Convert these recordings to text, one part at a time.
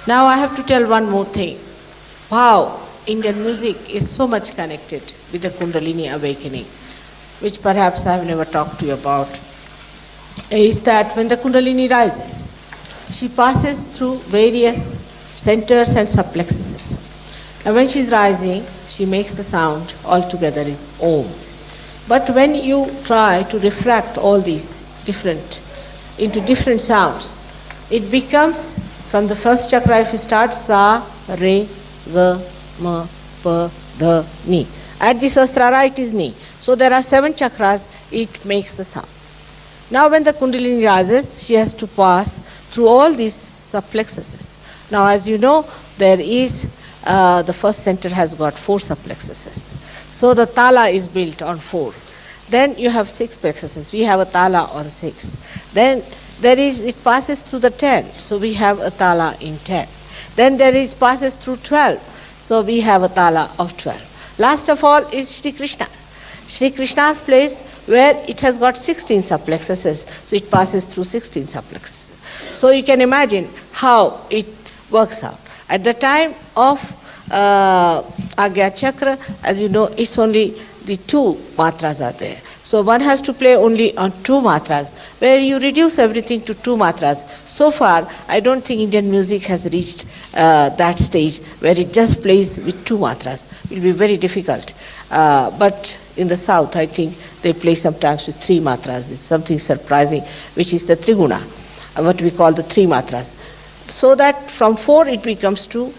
Now I have to tell one more thing. Wow, Indian music is so much connected with the Kundalini awakening, which perhaps I have never talked to you about, is that when the Kundalini rises, she passes through various centers and subplexuses. And when she is rising, she makes the sound altogether is Om. But when you try to refract all these into different sounds, it becomes, from the first chakra, if you start Sa, Re, Ga, Ma, Pa, Dha, Ni. At the Sahasrara it is Ni. So there are 7 chakras, it makes the sound. Now when the Kundalini rises, she has to pass through all these subplexuses. Now as you know, there is, the first center has got 4 subplexuses. So the Tala is built on 4. Then you have 6 plexuses. We have a Tala on 6. Then it passes through the 10. So we have a Tala in 10. Then passes through 12. So we have a Tala of 12. Last of all is Shri Krishna. Shri Krishna's place where it has got 16 subplexuses. So it passes through 16 subplexuses. So you can imagine how it works out. At the time of Agya Chakra, as you know, it's only the 2 matras are there. So one has to play only on 2 matras, where you reduce everything to 2 matras. So far, I don't think Indian music has reached that stage where it just plays with 2 matras. It will be very difficult. But in the south, I think they play sometimes with 3 matras. It's something surprising, which is the Triguna, what we call the 3 matras. So that from 4 it becomes 2,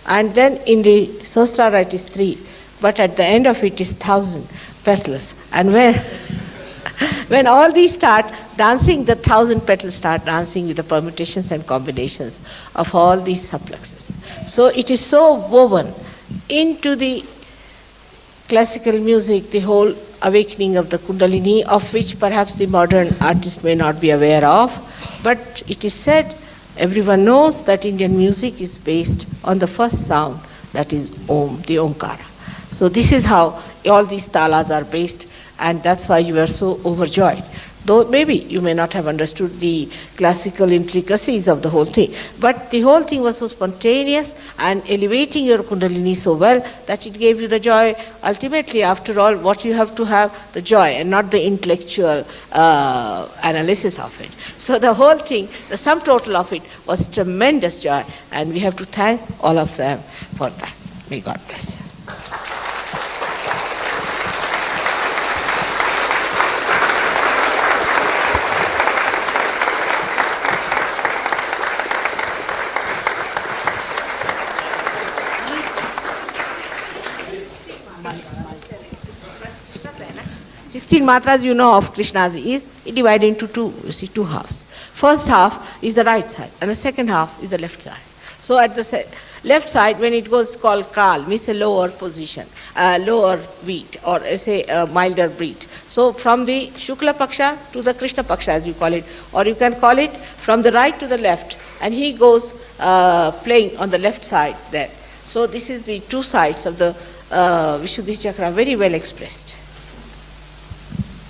and then in the Sahasrara it is 3. But at the end of it is 1,000 petals. And when all these start dancing, the 1,000 petals start dancing with the permutations and combinations of all these subplexes. So it is so woven into the classical music, the whole awakening of the Kundalini, of which perhaps the modern artist may not be aware of. But it is said, everyone knows that Indian music is based on the first sound, that is Om, the Omkara. So this is how all these talas are based, and that's why you are so overjoyed. Though maybe you may not have understood the classical intricacies of the whole thing, but the whole thing was so spontaneous and elevating your Kundalini so well that it gave you the joy. Ultimately, after all, what you have to have, the joy and not the intellectual analysis of it. So the whole thing, the sum total of it was tremendous joy, and we have to thank all of them for that. May God bless you. 16 matras you know of Krishna's is divided into 2 halves. First half is the right side and the second half is the left side. So at the left side, when it goes called Kal, means a lower position, lower beat, or say a milder beat. So from the Shukla Paksha to the Krishna Paksha, as you call it, or you can call it from the right to the left, and he goes playing on the left side there. So this is the 2 sides of the Vishuddhi Chakra, very well expressed.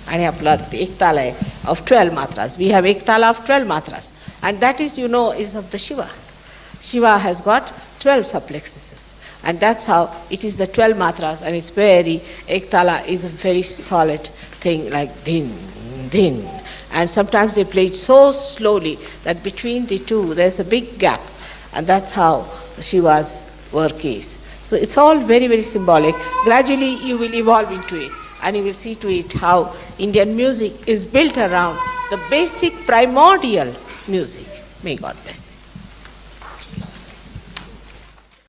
And the Ektala of 12 matras. We have Ektala of 12 matras. And that is, you know, is of the Shiva. Shiva has got 12 subplexuses. And that's how it is the 12 matras, and it's very, Ektala is a very solid thing like din, din. And sometimes they play it so slowly that between the 2 there's a big gap. And that's how Shiva's work is. So it's all very, very symbolic. Gradually you will evolve into it. And you will see to it how Indian music is built around the basic primordial music. May God bless you.